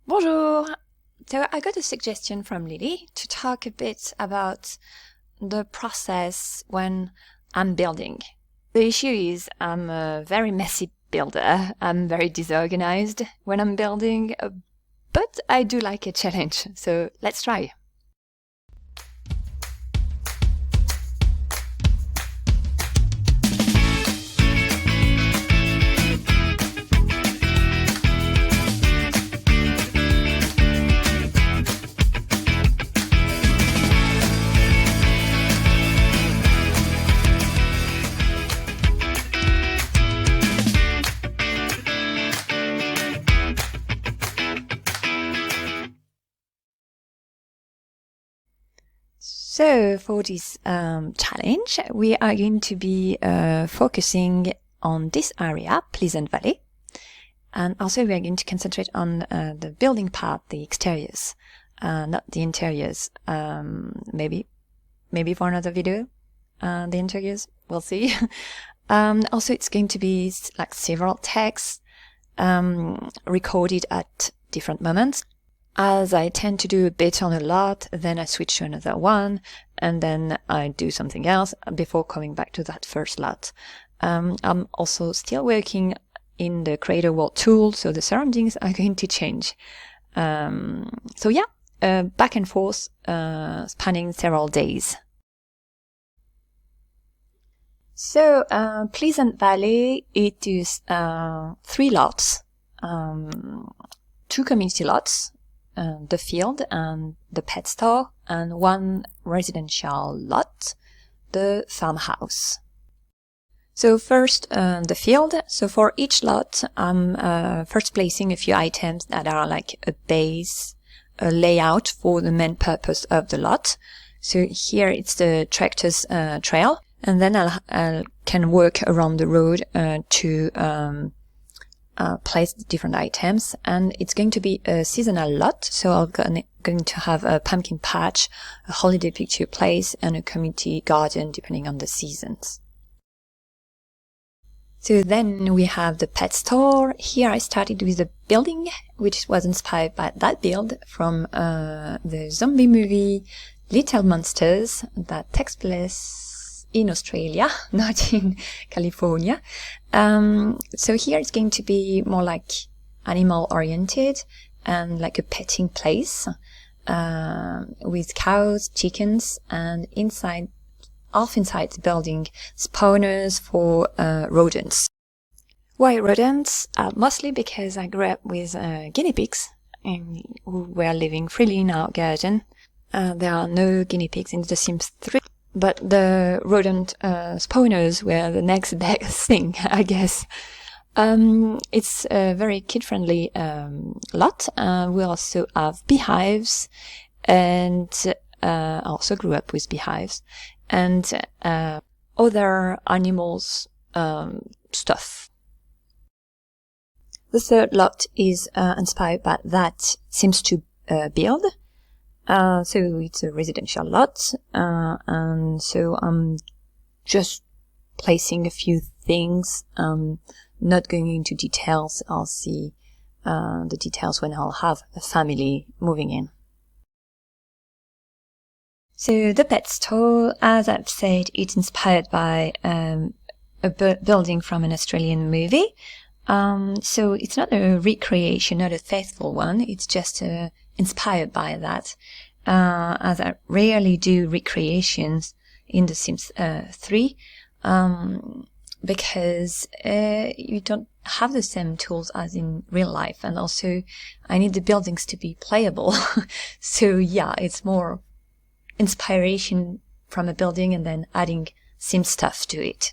Bonjour! So I got a suggestion from Lily to talk a bit about the process when I'm building. The issue is I'm a very messy builder. I'm very disorganized when I'm building, but I do like a challenge. So let's try. So for this challenge, we are going to be focusing on this area, Pleasant Valley. And also we are going to concentrate on the building part, the exteriors, not the interiors. Maybe for another video, the interiors, we'll see. Also it's going to be like several texts recorded at different moments. As I tend to do a bit on a lot, then I switch to another one, and then I do something else before coming back to that first lot. I'm also still working in the Creator World tool, so the surroundings are going to change. So yeah, back and forth, spanning several days. So, Pleasant Valley, it is 3 lots, 2 community lots, the field and the pet store, and 1 residential lot, the farmhouse. So first, the field. So for each lot, I'm first placing a few items that are like a base, a layout for the main purpose of the lot. So here it's the tractor's trail, and then I can work around the road to place the different items, and it's going to be a seasonal lot, so I'm going to have a pumpkin patch, a holiday picture place, and a community garden depending on the seasons. So then we have the pet store. Here I started with the building, which was inspired by that build from the zombie movie Little Monsters that takes place in Australia, not in California. So here it's going to be more like animal oriented and like a petting place, with cows, chickens, and off inside the building, spawners for rodents. Why rodents? Mostly because I grew up with guinea pigs who were living freely in our garden. There are no guinea pigs in The Sims 3. But the rodent spawners were the next best thing, I guess. It's a very kid-friendly lot. We also have beehives, and I also grew up with beehives, and other animals stuff. The third lot is inspired by that Sims to build. So it's a residential lot, and so I'm just placing a few things, not going into details. I'll see the details when I'll have a family moving in. So the pet store, as I've said, it's inspired by a building from an Australian movie. So it's not a recreation, not a faithful one. It's just inspired by that, as I rarely do recreations in The Sims 3, because you don't have the same tools as in real life, and also I need the buildings to be playable. So yeah, it's more inspiration from a building and then adding Sim stuff to it.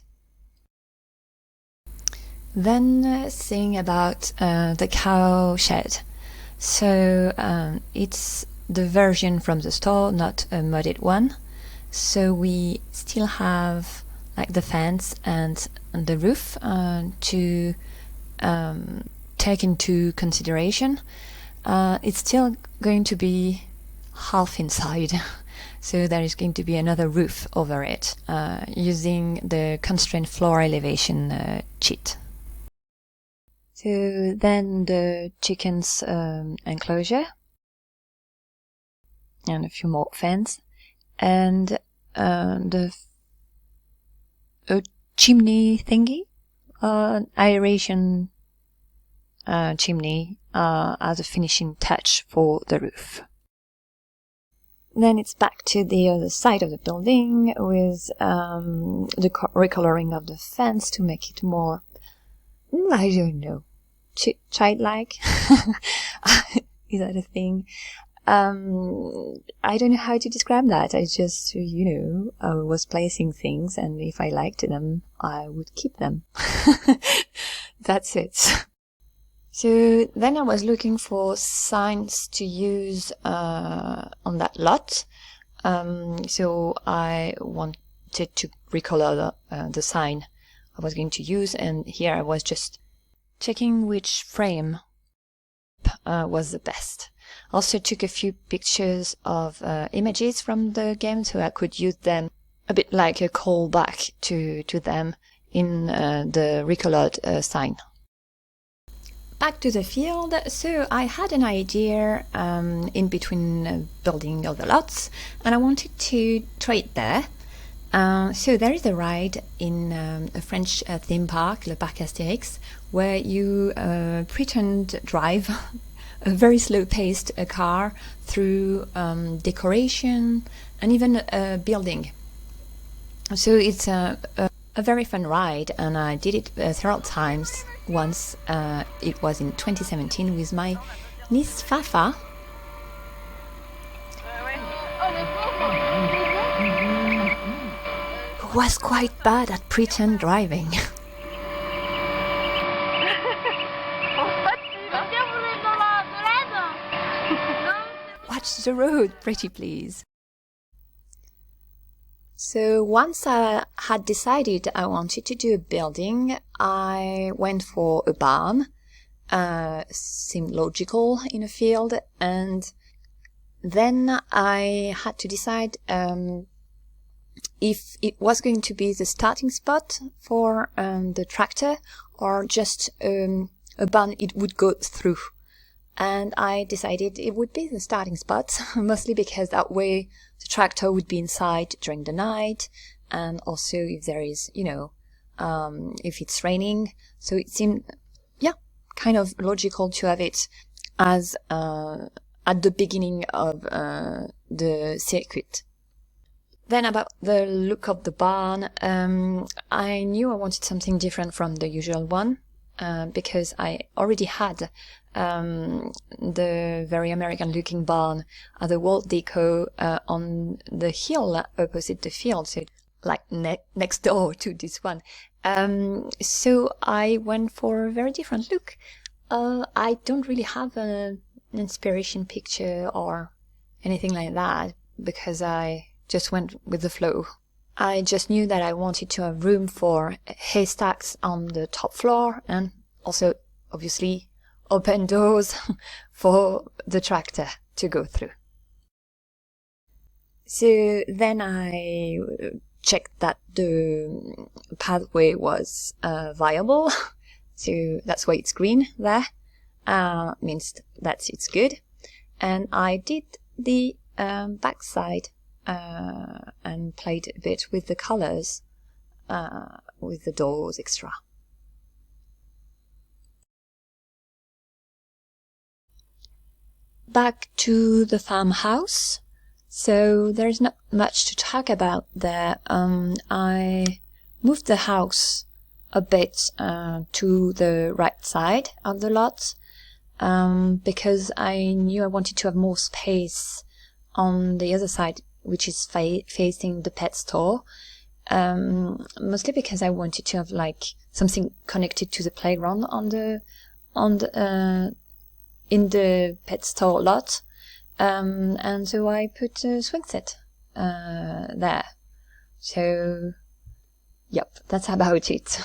Then thing about the cow shed. So it's the version from the store, not a modded one. So we still have like the fence and the roof to take into consideration. It's still going to be half inside. So there is going to be another roof over it, using the constraint floor elevation cheat. So then the chickens enclosure and a few more fence, and the chimney thingy, aeration chimney as a finishing touch for the roof. Then it's back to the other side of the building with the recoloring of the fence to make it more, I don't know, childlike. Is that a thing? I don't know how to describe that. I just, I was placing things, and if I liked them, I would keep them. That's it. So then I was looking for signs to use on that lot. So I wanted to recolor the sign I was going to use, and here I was just checking which frame was the best. Also took a few pictures of images from the game, so I could use them a bit like a callback to them in the recolored sign. Back to the field, so I had an idea in between building other lots, and I wanted to try it there. So there is a ride in a French theme park, Le Parc Astérix, where you pretend drive a very slow-paced car through decoration and even a building. So it's a very fun ride, and I did it several times. Once it was in 2017 with my niece Fafa. Who was quite bad at pretend driving. Watch the road, pretty please. So once I had decided I wanted to do a building, I went for a barn. Seemed logical in a field, and then I had to decide if it was going to be the starting spot for the tractor, or just a barn it would go through. And I decided it would be the starting spot, mostly because that way the tractor would be inside during the night, and also if there is, if it's raining. So it seemed, kind of logical to have it as at the beginning of the circuit. Then about the look of the barn, I knew I wanted something different from the usual one, because I already had the very American-looking barn at the wall deco on the hill opposite the field, so like next door to this one. So I went for a very different look. I don't really have an inspiration picture or anything like that, because I just went with the flow. I just knew that I wanted to have room for haystacks on the top floor, and also, obviously, open doors for the tractor to go through. So then I checked that the pathway was viable. So that's why it's green there. Means that it's good. And I did the backside and played a bit with the colors with the doors extra. Back to the farmhouse. So there's not much to talk about there. I moved the house a bit to the right side of the lot because I knew I wanted to have more space on the other side, which is facing the pet store. Mostly because I wanted to have like something connected to the playground in the pet store lot, and so I put a swing set there. So, yep, that's about it.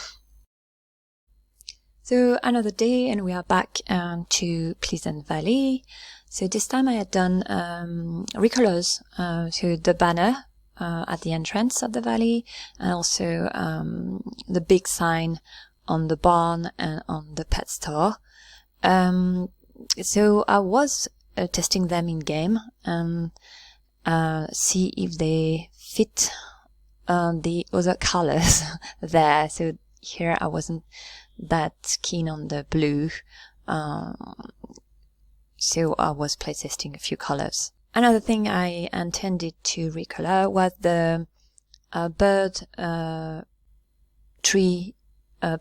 So another day, and we are back to Pleasant Valley. So this time I had done recolors to the banner at the entrance of the valley, and also the big sign on the barn and on the pet store. So I was testing them in game and see if they fit the other colors there. So here I wasn't that keen on the blue, so I was playtesting a few colors. Another thing I intended to recolor was the bird tree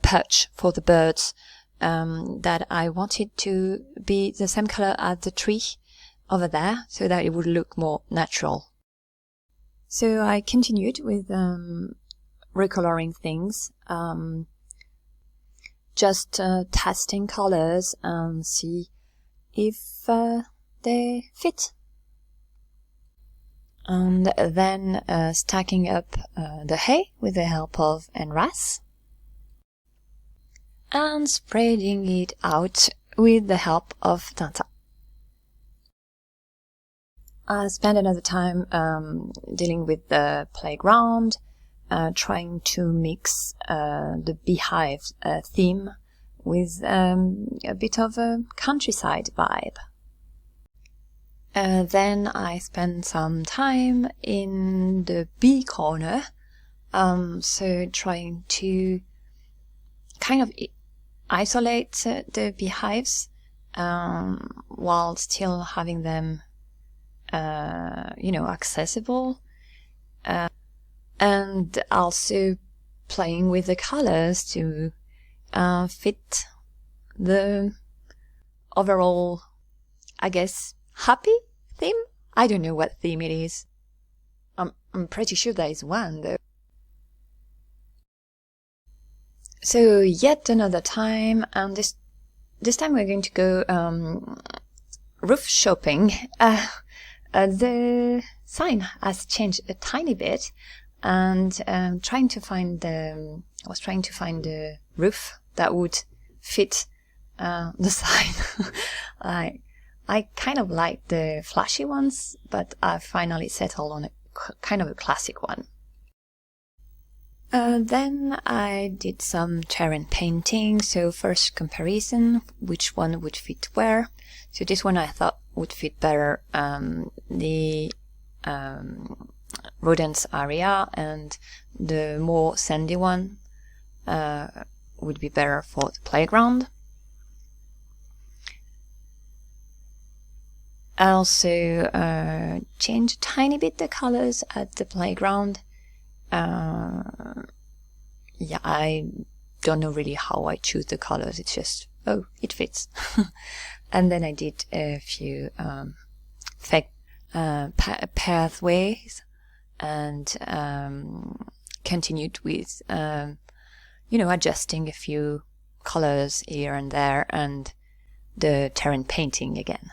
perch for the birds, that I wanted to be the same color as the tree over there, so that it would look more natural. So I continued with recoloring things, just testing colors and see if they fit. And then stacking up the hay with the help of NRAS and spreading it out with the help of Tintin. I spent another time dealing with the playground, trying to mix the beehive theme with a bit of a countryside vibe. Then I spent some time in the bee corner, so trying to kind of isolate the beehives while still having them accessible, and also playing with the colors to fit the overall, I guess, happy theme. I don't know what theme it is. I'm pretty sure there is one though. So yet another time, and this time we're going to go roof shopping. The sign has changed a tiny bit, and I was trying to find the roof that would fit the sign. I kind of like the flashy ones, but I finally settled on a kind of a classic one. Then I did some terrain painting. So first comparison, which one would fit where. So this one I thought would fit better the rodents area, and the more sandy one would be better for the playground. I also changed a tiny bit the colors at the playground. Yeah, I don't know really how I choose the colors. It's just, oh, it fits. And then I did a few fake pathways, and continued with adjusting a few colors here and there, and the terrain painting again.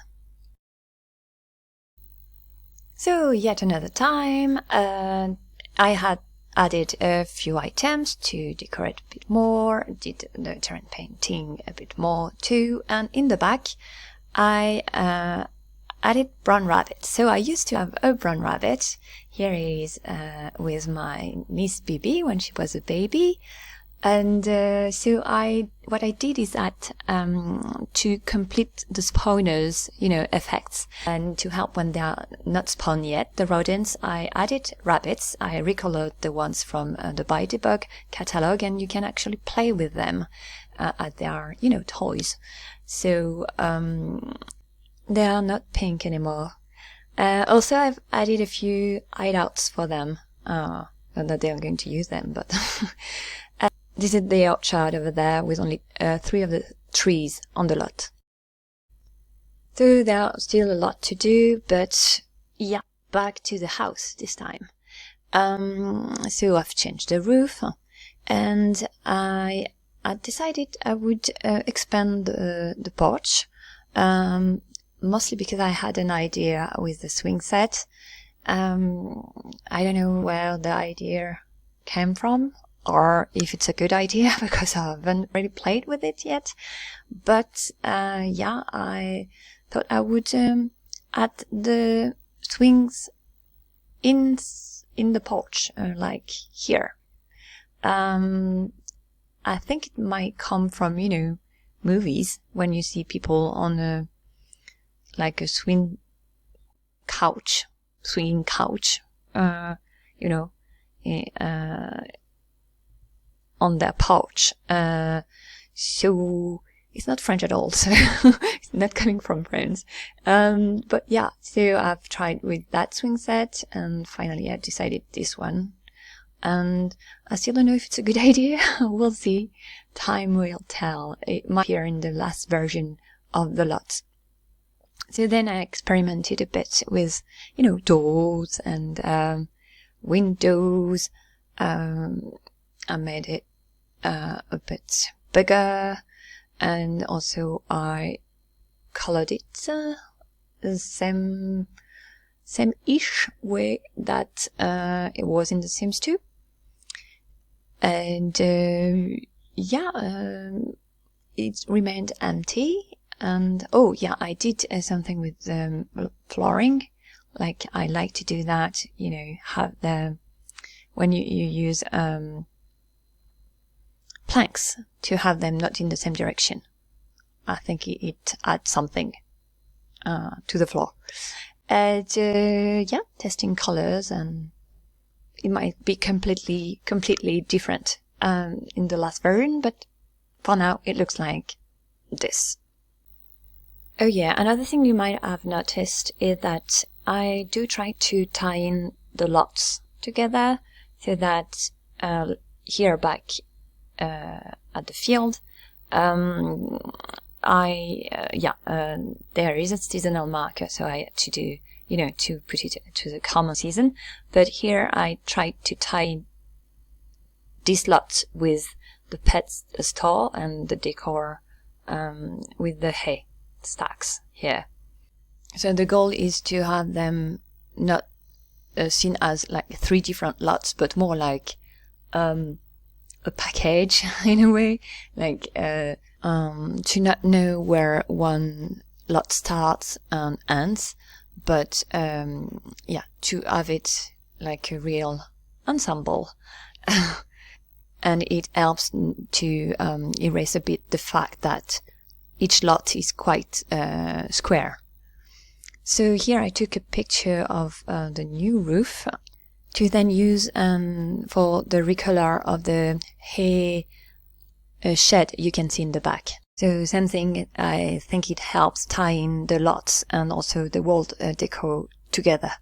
So yet another time, I had added a few items to decorate a bit more, did the terrain painting a bit more too, and in the back I added brown rabbit. So I used to have a brown rabbit. Here it is with my niece Bibi when she was a baby. And so what I did is that to complete the spawners, effects, and to help when they are not spawned yet, the rodents, I added rabbits. I recolored the ones from the By Debug catalog, and you can actually play with them as they are, toys. So they are not pink anymore. Also, I've added a few hideouts for them. Not that they are going to use them, but this is the orchard over there with only 3 of the trees on the lot. So there are still a lot to do, but yeah, back to the house this time. So I've changed the roof, and I decided I would expand the porch, mostly because I had an idea with the swing set. I don't know where the idea came from, or if it's a good idea, because I haven't really played with it yet. But yeah, I thought I would add the swings in the porch, like here. And I think it might come from, movies, when you see people on a swinging couch, on their pouch. So it's not French at all, so it's not coming from France. But yeah, so I've tried with that swing set, and finally I decided this one. And I still don't know if it's a good idea. We'll see. Time will tell. It might appear in the last version of the lot. So then I experimented a bit with, doors and windows. I made it a bit bigger, and also I colored it the same-ish way that it was in the Sims 2. And it remained empty. And I did something with the flooring. Like I like to do that, have when you use planks, to have them not in the same direction. I think it adds something to the floor. And testing colors, and it might be completely different in the last version, but for now it looks like this. Oh yeah, another thing you might have noticed is that I do try to tie in the lots together, so that here back at the field, there is a seasonal marker, so I had to do, to put it to the common season. But here I tried to tie this lot with the pet store and the decor with the hay stacks here. So the goal is to have them not seen as like 3 different lots, but more like a package in a way, like to not know where one lot starts and ends, but to have it like a real ensemble. And it helps to erase a bit the fact that each lot is quite square. So here I took a picture of the new roof to then use for the recolor of the hay shed you can see in the back. So same thing, I think it helps tie in the lots and also the wall deco together.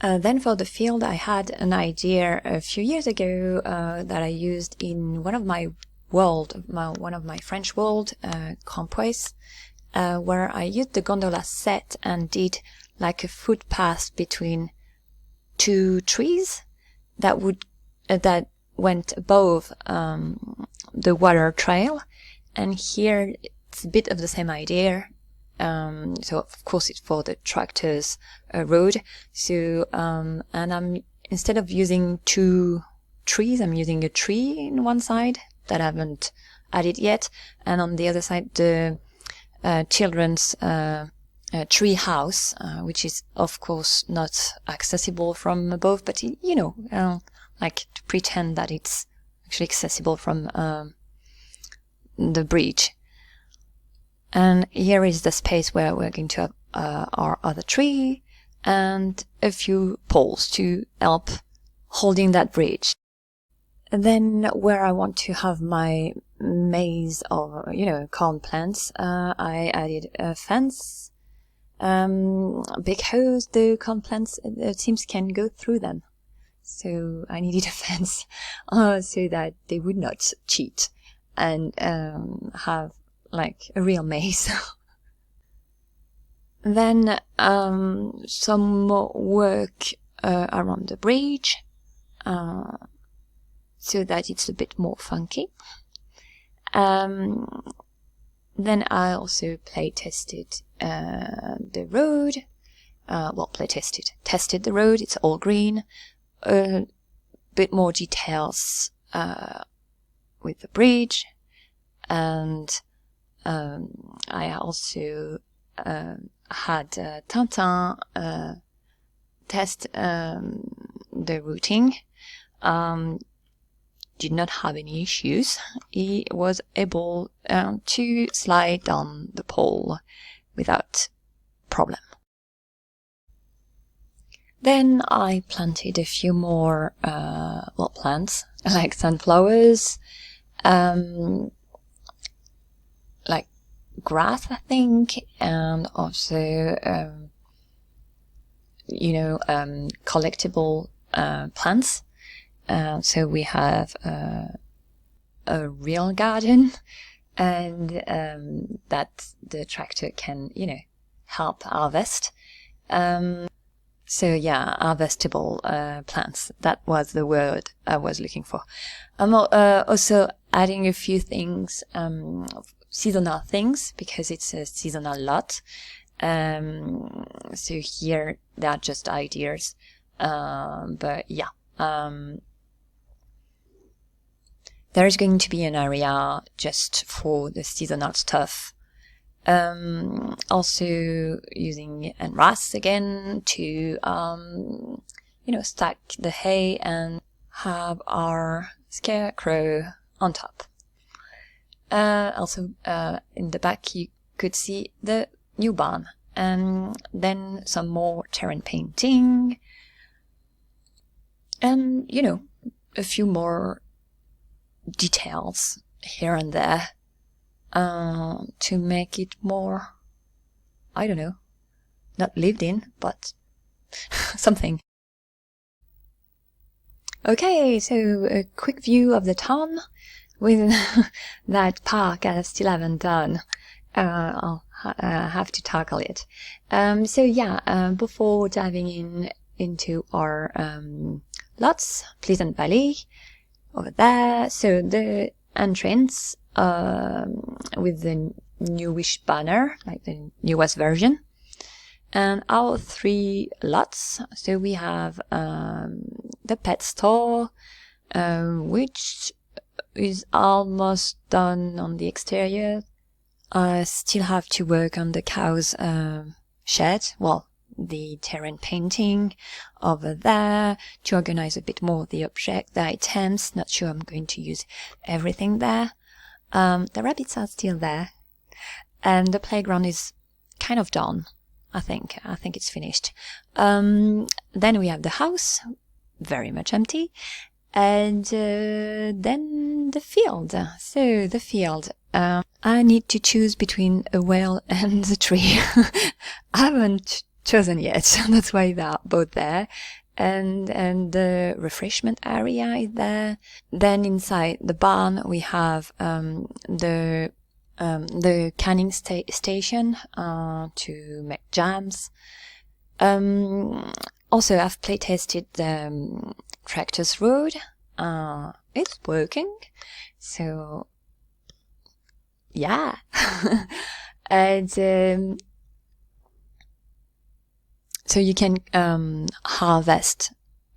Then for the field, I had an idea a few years ago that I used in one of my French world campways, where I used the gondola set and did like a footpath between 2 trees that went above the water trail. And here it's a bit of the same idea. So of course it's for the tractors road. So and I'm, instead of using 2 trees, I'm using a tree in one side that I haven't added yet, and on the other side the children's tree house, which is of course not accessible from above, but like to pretend that it's actually accessible from the bridge. And here is the space where we're going to have our other tree and a few poles to help holding that bridge. And then where I want to have my maze of, corn plants, I added a fence, because the corn plants, it seems, can go through them. So I needed a fence so that they would not cheat and have like a real maze. Then some more work around the bridge, so that it's a bit more funky. Then I also tested the road. Tested the road. It's all green. A bit more details with the bridge, and I also had Tintin test the routing. did not have any issues. He was able to slide down the pole without problem. Then I planted a few more plants, like sunflowers, like grass, I think, and also collectible plants. So we have a real garden, and that the tractor can, help harvest. So yeah, harvestable plants. That was the word I was looking for. I'm also adding a few things, seasonal things, because it's a seasonal lot. So here they are just ideas. But yeah, there is going to be an area just for the seasonal stuff. Also using NRAS again to, stack the hay and have our scarecrow on top. Also, in the back you could see the new barn, and then some more terrain painting, and, a few more details here and there. To make it more, I don't know, not lived in, but something. Okay, so a quick view of the town with that park I still haven't done. I'll have to tackle it. So yeah, before diving into our lots, Pleasant Valley, over there, so the entrance with the newish banner, like the newest version, and our 3 lots. So we have the pet store, which is almost done on the exterior. I still have to work on the cow's shed, the terrain painting over there, to organize a bit more the items. Not sure I'm going to use everything there. The rabbits are still there, and the playground is kind of done. I think it's finished. Then we have the house, very much empty, and then the field. So the field, I need to choose between a well and the tree. I haven't chosen yet. That's why they are both there. And the refreshment area is there. Then inside the barn we have the canning station to make jams. Also, I've play tested the tractor's road. It's working. So yeah, and so you can harvest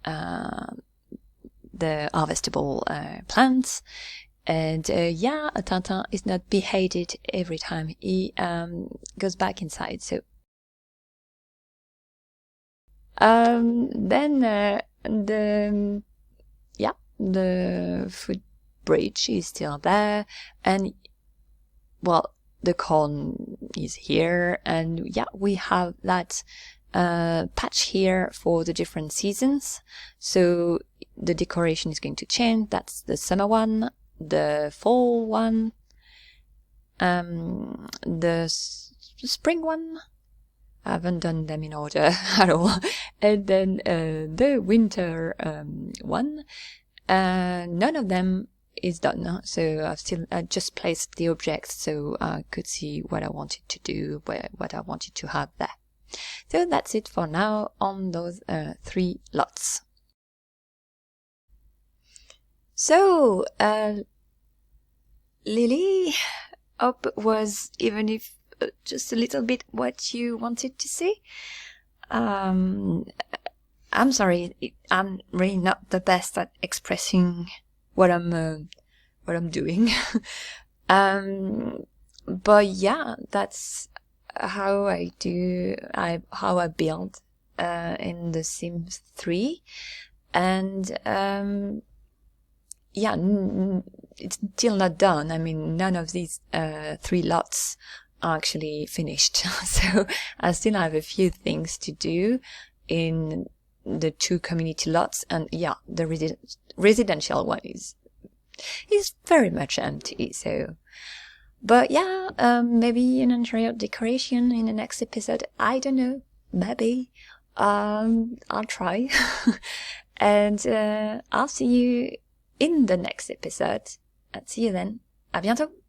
the harvestable plants, and yeah, Tintin is not beheaded every time he goes back inside. So then the footbridge is still there, and the corn is here, and yeah, we have that patch here for the different seasons. So the decoration is going to change. That's the summer one, the fall one, the spring one. I haven't done them in order at all. And then the winter one. None of them is done, so I just placed the objects so I could see what I wanted to do, what I wanted to have there. So that's it for now on those 3 lots. So Lily, hope was, even if just a little bit, what you wanted to say. I'm sorry, I'm really not the best at expressing what I'm doing. But yeah, that's how I build in the Sims 3, and yeah, it's still not done. I mean, none of these 3 lots are actually finished. So I still have a few things to do in the 2 community lots, and yeah, the residential one is very much empty. So, but yeah, maybe an interior decoration in the next episode. I don't know. Maybe. I'll try. And I'll see you in the next episode. See you then. À bientôt.